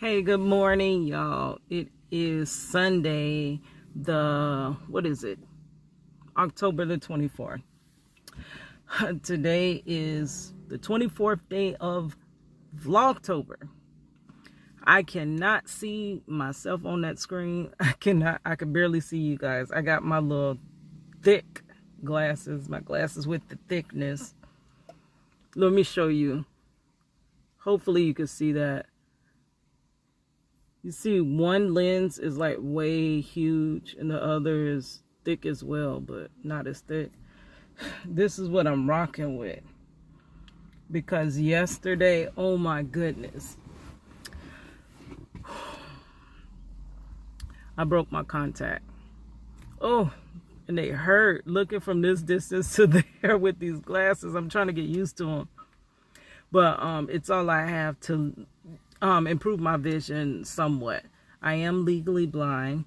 Hey, good morning, y'all. It is Sunday, what is it? October the 24th. Today is the 24th day of Vlogtober. I cannot see myself on that screen. I can barely see you guys. I got my little thick glasses, my glasses with the thickness. Let me show you. Hopefully you can see that. You see, one lens is like way huge and the other is thick as well, but not as thick. This is what I'm rocking with. Because yesterday, oh my goodness, I broke my contact. Oh, and they hurt looking from this distance to there with these glasses. I'm trying to get used to them. But it's all I have to improve my vision somewhat. I am legally blind.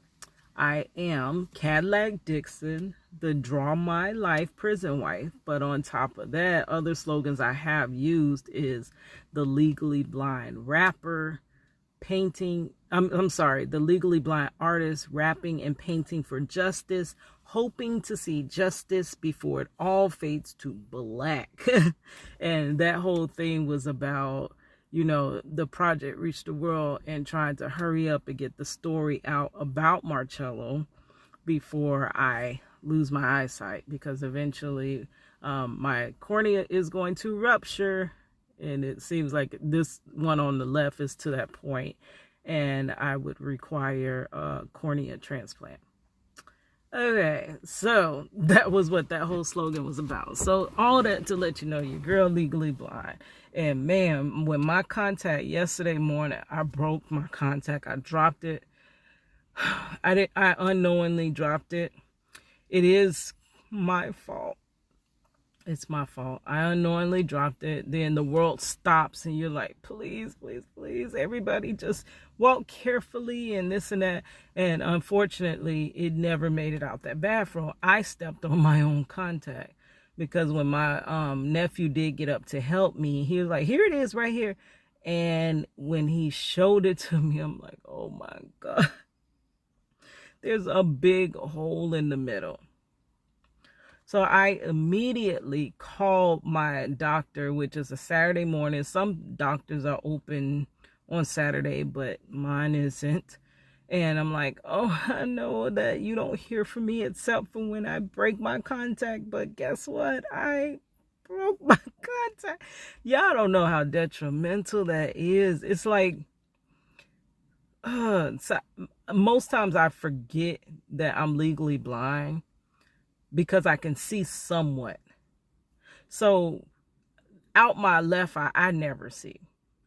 I am Cadillac Dixon, the Draw My Life prison wife. But on top of that, other slogans I have used is the legally blind rapper, painting. The legally blind artist, rapping and painting for justice, hoping to see justice before it all fades to black. And that whole thing was about, you know, the project Reach the World and trying to hurry up and get the story out about Marcello before I lose my eyesight, because eventually my cornea is going to rupture, and it seems like this one on the left is to that point, and I would require a cornea transplant. Okay, so that was what that whole slogan was about. So all that to let you know, your girl legally blind. And man, when my contact yesterday morning, I broke my contact. I dropped it. I unknowingly dropped it. It is my fault. It's my fault. I unknowingly dropped it. Then the world stops and you're like, please, please, please, everybody just walk carefully and this and that. And unfortunately, it never made it out that bathroom. I stepped on my own contact, because when my nephew did get up to help me, he was like, here it is right here. And when he showed it to me, I'm like, oh my God, there's a big hole in the middle. So I immediately called my doctor, which is a Saturday morning. Some doctors are open on Saturday, but mine isn't. And I'm like, oh, I know that you don't hear from me except for when I break my contact. But guess what? I broke my contact. Y'all don't know how detrimental that is. It's like, so most times I forget that I'm legally blind, because I can see somewhat. So out my left eye, I never see.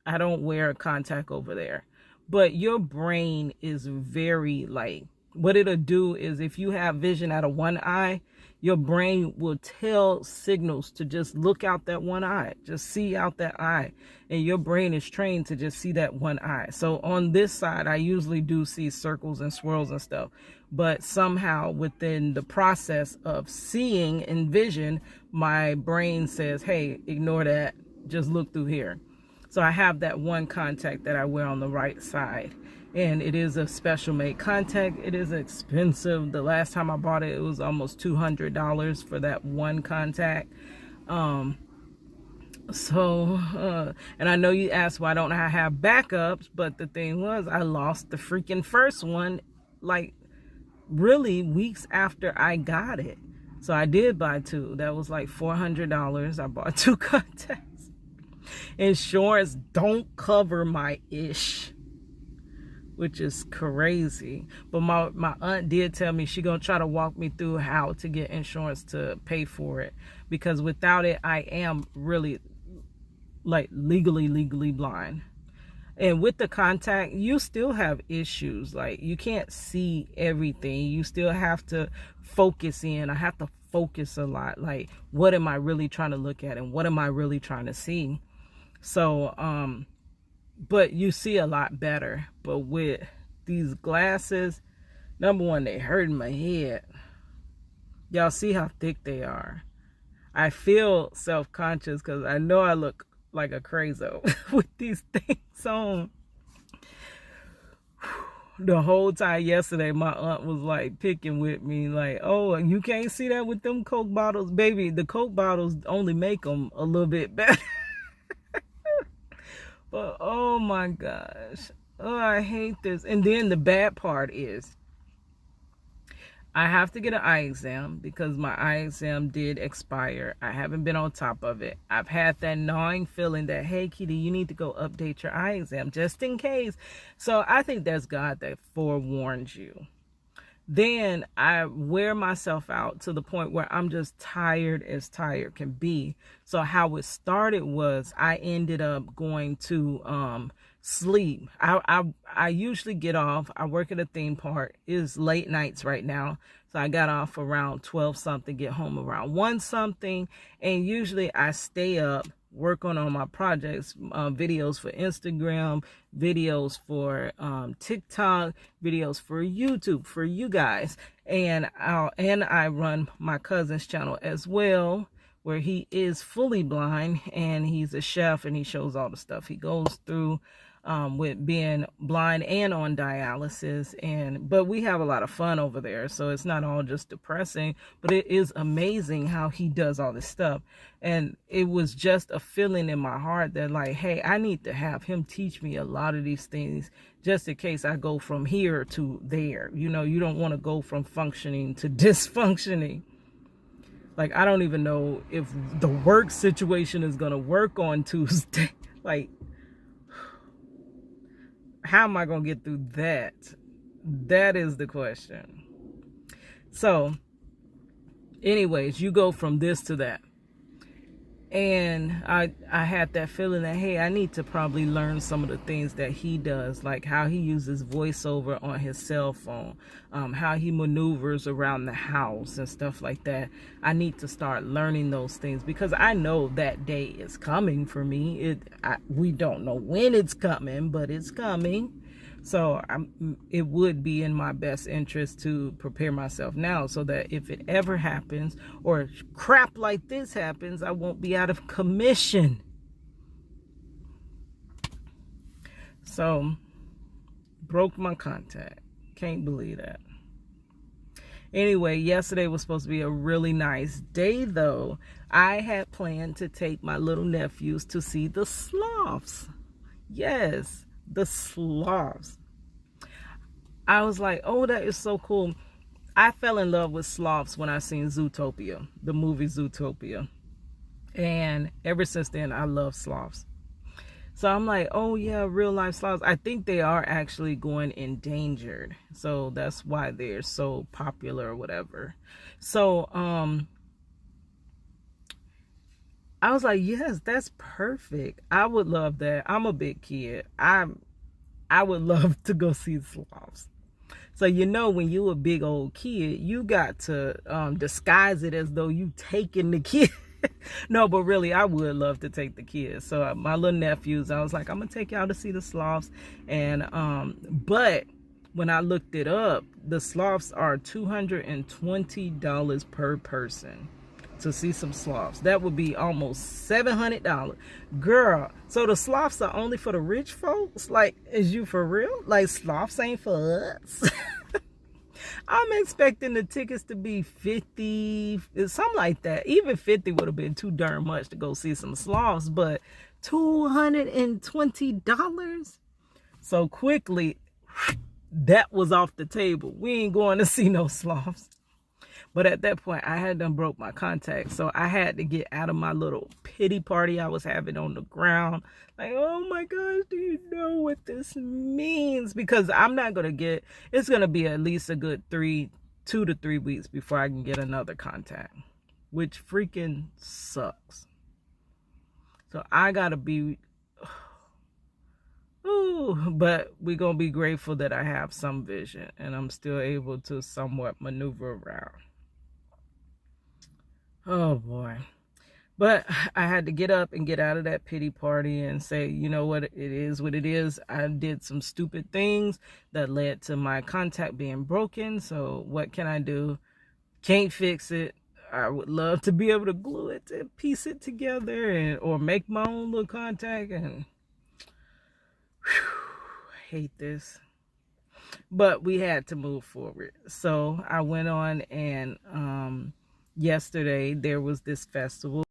I don't wear a contact over there. But your brain is very, like, what it'll do is, if you have vision out of one eye, your brain will tell signals to just look out that one eye, just see out that eye. And your brain is trained to just see that one eye. So on this side, I usually do see circles and swirls and stuff. But somehow within the process of seeing and vision, my brain says, hey, ignore that, just look through here. So I have that one contact that I wear on the right side. And it is a special made contact. It is expensive. The last time I bought it, it was almost $200 for that one contact. And I know you asked why don't I have backups, but the thing was, I lost the freaking first one, like, really weeks after I got it. So I did buy two. That was like $400. I bought two contacts. Insurance don't cover my ish, which is crazy. But my aunt did tell me she gonna try to walk me through how to get insurance to pay for it, because without it, I am really, like, legally blind. And with the contact, you still have issues. Like, you can't see everything. You still have to focus in. I have to focus a lot. Like, what am I really trying to look at, and what am I really trying to see? So, but you see a lot better. But with these glasses, number one, they hurt my head. Y'all see how thick they are. I feel self-conscious because I know I look like a crazo with these things on. The whole time yesterday, my aunt was like picking with me, like, oh, you can't see that with them Coke bottles. Baby, the Coke bottles only make them a little bit better. But oh my gosh. Oh, I hate this. And then the bad part is I have to get an eye exam because my eye exam did expire. I haven't been on top of it. I've had that gnawing feeling that, hey, Kitty, you need to go update your eye exam just in case. So I think that's God that forewarns you. Then I wear myself out to the point where I'm just tired as tired can be. So how it started was I ended up going to sleep. I usually get off. I work at a theme park. It's late nights right now. So I got off around 12 something, get home around 1 something. And usually I stay up, work on all my projects, videos for Instagram, videos for TikTok, videos for YouTube for you guys. And I run my cousin's channel as well, where he is fully blind and he's a chef and he shows all the stuff he goes through with being blind and on dialysis. But we have a lot of fun over there, so it's not all just depressing, but it is amazing how he does all this stuff. And it was just a feeling in my heart that, like, hey, I need to have him teach me a lot of these things just in case I go from here to there. You know, you don't want to go from functioning to dysfunctioning. Like, I don't even know if the work situation is going to work on Tuesday. Like, how am I going to get through that? That is the question. So, anyways, you go from this to that. And I had that feeling that, hey, I need to probably learn some of the things that he does, like how he uses voiceover on his cell phone, how he maneuvers around the house and stuff like that. I need to start learning those things because I know that day is coming for me. We don't know when it's coming, but it's coming. So it would be in my best interest to prepare myself now so that if it ever happens or crap like this happens, I won't be out of commission. So, broke my contact. Can't believe that. Anyway, yesterday was supposed to be a really nice day, though. I had planned to take my little nephews to see the sloths. Yes, the sloths. I was like, oh, that is so cool. I fell in love with sloths when I seen Zootopia, the movie Zootopia. And ever since then, I love sloths. So I'm like, oh yeah, real life sloths. I think they are actually going endangered. So that's why they're so popular or whatever. So I was like, yes, that's perfect. I would love that. I'm a big kid. I would love to go see sloths. So, you know, when you a big old kid, you got to disguise it as though you taking the kid. No, but really, I would love to take the kids. So my little nephews, I was like, I'm going to take y'all to see the sloths. And, but when I looked it up, the sloths are $220 per person to see some sloths. That would be almost $700. Girl, so the sloths are only for the rich folks? Like, is you for real? Like, sloths ain't for us? I'm expecting the tickets to be $50, something like that. Even $50 would have been too darn much to go see some sloths, but $220? So quickly, that was off the table. We ain't going to see no sloths. But at that point, I had done broke my contact. So I had to get out of my little pity party I was having on the ground. Like, oh my gosh, do you know what this means? Because I'm not going to get, it's going to be at least a good 2 to 3 weeks before I can get another contact. Which freaking sucks. So I got to be, ooh, but we're going to be grateful that I have some vision. And I'm still able to somewhat maneuver around. Oh boy. But I had to get up and get out of that pity party and say, you know what, it is what it is. I did some stupid things that led to my contact being broken. So what can I do? Can't fix it. I would love to be able to glue it and piece it together or make my own little contact. And whew, I hate this. But we had to move forward. So I went on, and yesterday there was this festival.